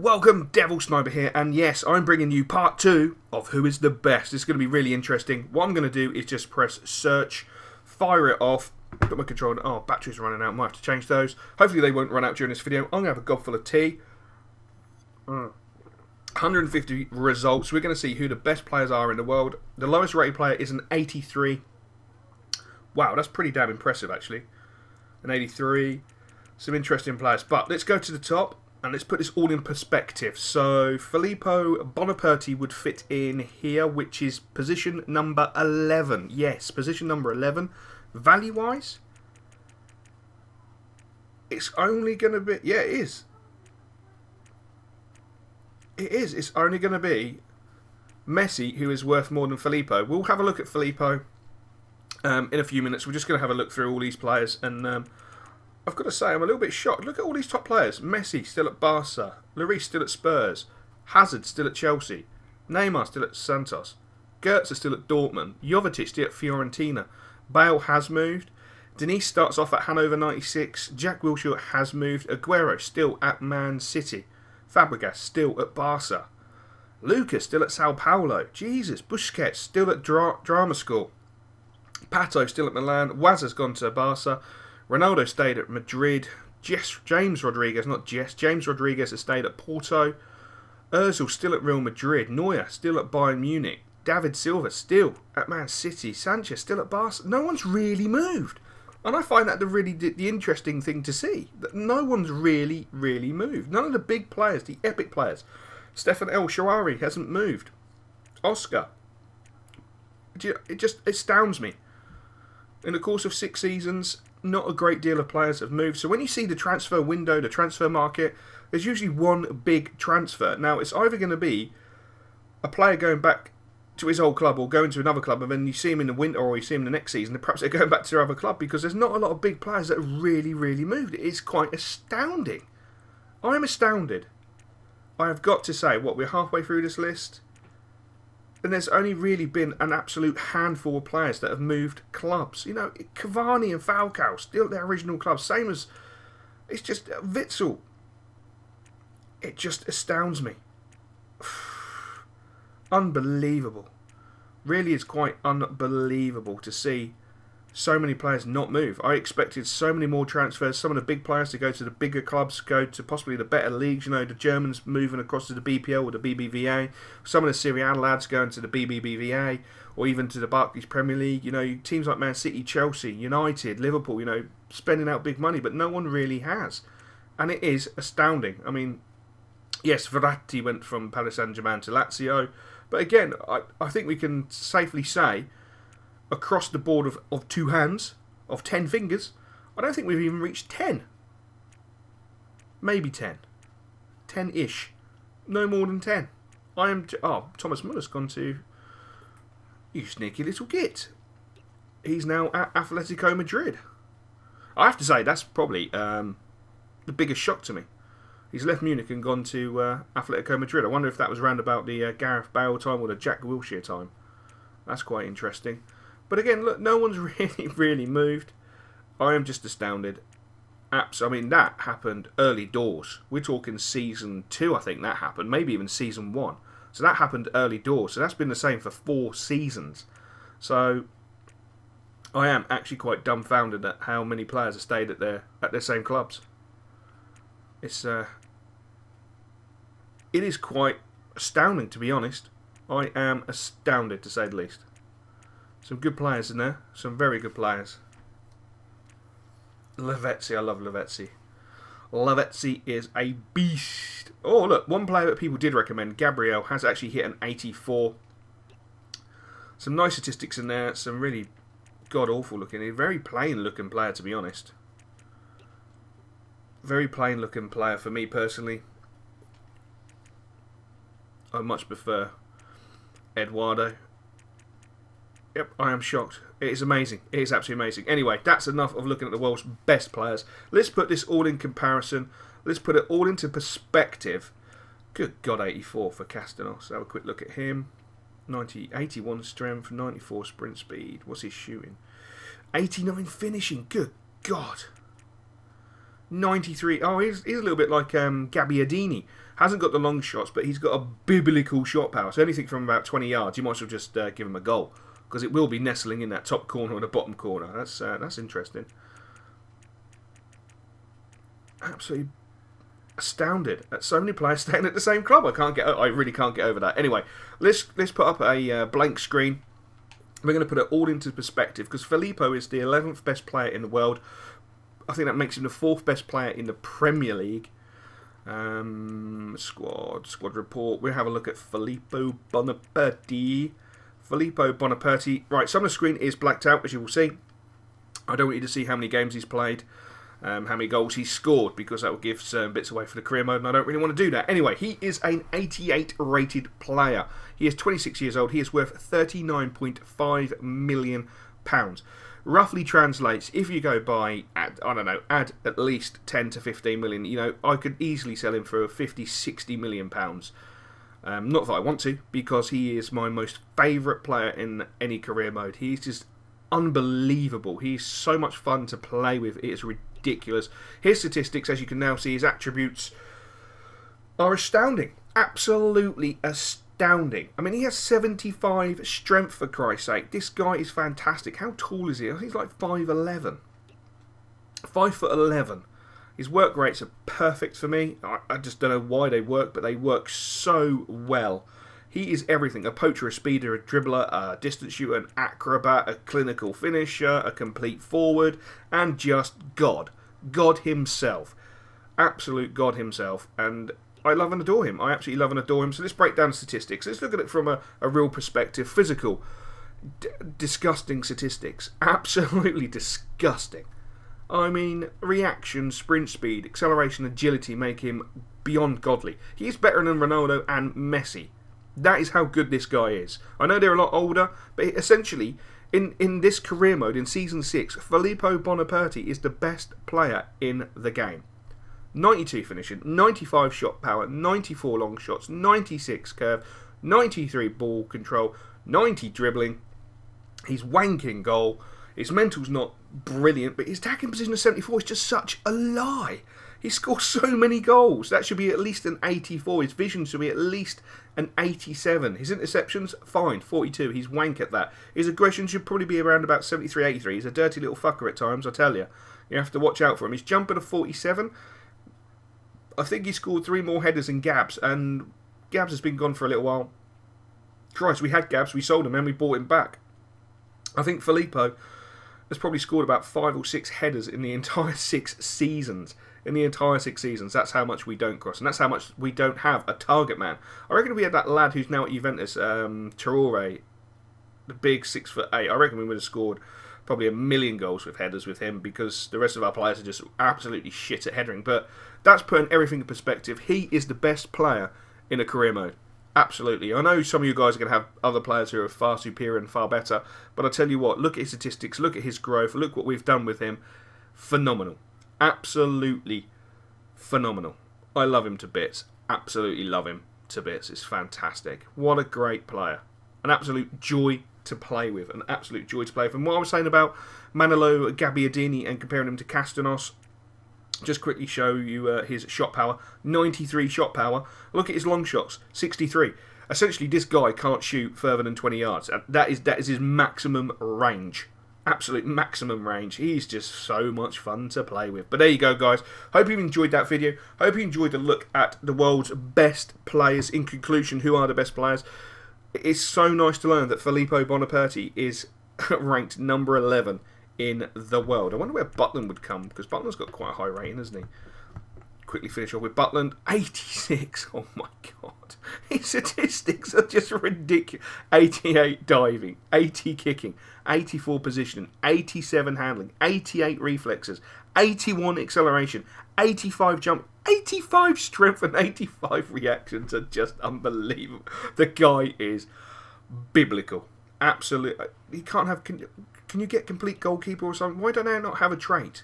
welcome, Devil Sniper here, and yes, I'm bringing you part 2 of Who is the Best. It's going to be really interesting. What I'm going to do is just press search, fire it off, put my controller, oh, batteries are running out, might have to change those. Hopefully they won't run out during this video. I'm going to have a gob full of tea. 150 results. We're going to see who the best players are in the world. The lowest rated player is an 83. Wow, that's pretty damn impressive actually. An 83. Some interesting players. But let's go to the top. And let's put this all in perspective. So, Filippo Bonaperti would fit in here, which is position number 11. Yes, position number 11. Value-wise, it's only going to be... Yeah, it is. It is. It's only going to be Messi, who is worth more than Filippo. We'll have a look at Filippo in a few minutes. We're just going to have a look through all these players and... I've got to say, I'm a little bit shocked. Look at all these top players. Messi still at Barca. Lloris still at Spurs. Hazard still at Chelsea. Neymar still at Santos. Goetze still at Dortmund. Jovetic still at Fiorentina. Bale has moved. Denise starts off at Hannover 96. Jack Wilshere has moved. Aguero still at Man City. Fabregas still at Barca. Lucas still at Sao Paulo. Jesus. Busquets still at Drama School. Pato still at Milan. Wazza's gone to Barca. Ronaldo stayed at Madrid. James Rodriguez has stayed at Porto. Ozil still at Real Madrid. Neuer still at Bayern Munich. David Silva still at Man City. Sanchez still at Barca. No one's really moved. And I find that the interesting thing to see. That no one's really moved. None of the big players, the epic players. Stefan El Shaarawy hasn't moved. Oscar. It just astounds me. In the course of 6 seasons, not a great deal of players have moved. So when you see the transfer window, the transfer market, there's usually one big transfer. Now, it's either going to be a player going back to his old club or going to another club, and then you see him in the winter or you see him the next season, and perhaps they're going back to their other club because there's not a lot of big players that have really moved. It is quite astounding. I am astounded. I have got to say, we're halfway through this list. And there's only really been an absolute handful of players that have moved clubs. You know, Cavani and Falcao, still at their original clubs. Same as, it's just, Witsel. It just astounds me. Unbelievable. Really is quite unbelievable to see so many players not move. I expected so many more transfers. Some of the big players to go to the bigger clubs, go to possibly the better leagues. You know, the Germans moving across to the BPL or the BBVA. Some of the Serie A lads going to the BBVA or even to the Barclays Premier League. You know, teams like Man City, Chelsea, United, Liverpool, you know, spending out big money, but no one really has. And it is astounding. I mean, yes, Verratti went from Paris Saint-Germain to Lazio. But again, I think we can safely say, across the board of 2 hands, of 10 fingers, I don't think we've even reached 10. Maybe 10. 10-ish. No more than 10. Thomas Muller's gone to... You sneaky little git. He's now at Atletico Madrid. I have to say, that's probably the biggest shock to me. He's left Munich and gone to Atletico Madrid. I wonder if that was round about the Gareth Bale time or the Jack Wilshere time. That's quite interesting. But again, look, no one's really moved. I am just astounded. I mean, that happened early doors. We're talking season 2, I think that happened. Maybe even season 1. So that happened early doors. So that's been the same for 4 seasons. So I am actually quite dumbfounded at how many players have stayed at their same clubs. It is quite astounding, to be honest. I am astounded, to say the least. Some good players in there. Some very good players. Lavezzi. I love Lavezzi. Lavezzi is a beast. Oh, look. One player that people did recommend, Gabriel, has actually hit an 84. Some nice statistics in there. Some really god-awful looking. A very plain looking player, to be honest. Very plain looking player for me, personally. I much prefer Eduardo. Yep, I am shocked. It is amazing. It is absolutely amazing. Anyway, that's enough of looking at the world's best players. Let's put this all in comparison. Let's put it all into perspective. Good God, 84 for Castanos. Have a quick look at him. 81 strength, 94 sprint speed. What's his shooting? 89 finishing. Good God. 93. Oh, he's a little bit like Gabbiadini. Hasn't got the long shots, but he's got a biblical shot power. So anything from about 20 yards, you might as well just give him a goal, because it will be nestling in that top corner or the bottom corner. That's interesting. Absolutely astounded at so many players staying at the same club. I really can't get over that. Anyway, let's put up a blank screen. We're going to put it all into perspective, because Filippo is the 11th best player in the world. I think that makes him the 4th best player in the Premier League. Squad report. We'll have a look at Filippo Bonaparti. Filippo Bonaparti. Right, some of the screen is blacked out, as you will see. I don't want you to see how many games he's played, how many goals he's scored, because that will give certain bits away for the career mode, and I don't really want to do that. Anyway, he is an 88 rated player. He is 26 years old. He is worth £39.5 million. Roughly translates, if you go by, add at least 10 to 15 million, you know, I could easily sell him for 50, 60 million pounds. Not that I want to, because he is my most favourite player in any career mode. He's just unbelievable. He's so much fun to play with. It is ridiculous. His statistics, as you can now see, his attributes are astounding. Absolutely astounding. I mean, he has 75 strength, for Christ's sake. This guy is fantastic. How tall is he? I think he's like 5'11". 5'11". His work rates are perfect for me. I just don't know why they work, but they work so well. He is everything. A poacher, a speeder, a dribbler, a distance shooter, an acrobat, a clinical finisher, a complete forward, and just God. God himself. Absolute God himself. And I love and adore him. I absolutely love and adore him. So let's break down statistics. Let's look at it from a real perspective. Physical. Disgusting statistics. Absolutely disgusting. I mean, reaction, sprint speed, acceleration, agility make him beyond godly. He is better than Ronaldo and Messi. That is how good this guy is. I know they're a lot older, but essentially, in this career mode, in Season 6, Filippo Bonaparti is the best player in the game. 92 finishing, 95 shot power, 94 long shots, 96 curve, 93 ball control, 90 dribbling. He's wanking goal. His mental's not brilliant, but his attacking position of 74 is just such a lie. He scores so many goals. That should be at least an 84. His vision should be at least an 87. His interceptions, fine, 42. He's wank at that. His aggression should probably be around about 73, 83. He's a dirty little fucker at times, I tell you. You have to watch out for him. His jumper to 47. I think he scored 3 more headers than Gabs, and Gabs has been gone for a little while. Christ, we had Gabs, we sold him, and we bought him back. I think Filippo has probably scored about 5 or 6 headers in the entire 6 seasons. In the entire 6 seasons, that's how much we don't cross, and that's how much we don't have a target man. I reckon if we had that lad who's now at Juventus, Traore, the big 6'8", I reckon we would have scored probably 1 million goals with headers with him, because the rest of our players are just absolutely shit at headering. But that's putting everything in perspective. He is the best player in a career mode. Absolutely. I know some of you guys are going to have other players who are far superior and far better, but I tell you what, look at his statistics, look at his growth, look what we've done with him. Phenomenal. Absolutely phenomenal. I love him to bits. Absolutely love him to bits. It's fantastic. What a great player. An absolute joy to play with. An absolute joy to play with. And what I was saying about Manolo Gabbiadini and comparing him to Castanos, just quickly show you his shot power. 93 shot power. Look at his long shots. 63. Essentially, this guy can't shoot further than 20 yards. That is his maximum range. Absolute maximum range. He's just so much fun to play with. But there you go, guys. Hope you enjoyed that video. Hope you enjoyed the look at the world's best players. In conclusion, who are the best players? It's so nice to learn that Filippo Bonaparti is ranked number 11 in the world. I wonder where Butland would come, because Butland's got quite a high rating, hasn't he? Quickly finish off with Butland. 86. Oh my god. His statistics are just ridiculous. 88 diving, 80 kicking, 84 positioning, 87 handling, 88 reflexes, 81 acceleration, 85 jump, 85 strength, and 85 reactions are just unbelievable. The guy is biblical. Absolutely. He can't have... Can you get complete goalkeeper or something? Why don't they not have a trait?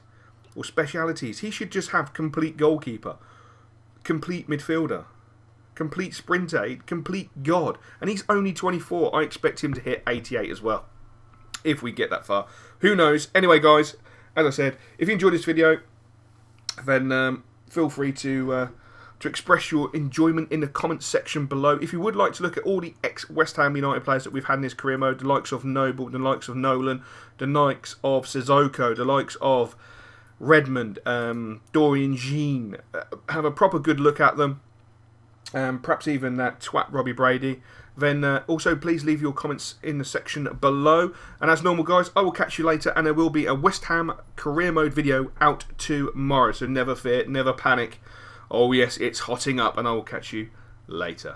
Or specialities? He should just have complete goalkeeper, complete midfielder, complete sprinter, complete god. And he's only 24. I expect him to hit 88 as well, if we get that far. Who knows? Anyway, guys, as I said, if you enjoyed this video, then feel free to to express your enjoyment in the comments section below. If you would like to look at all the ex-West Ham United players that we've had in this career mode, the likes of Noble, the likes of Nolan, the likes of Sissoko, the likes of Redmond, Dorian Jean, have a proper good look at them, perhaps even that twat Robbie Brady, then also please leave your comments in the section below. And as normal, guys, I will catch you later, and there will be a West Ham career mode video out tomorrow, so never fear, never panic. Oh yes, it's hotting up, and I will catch you later.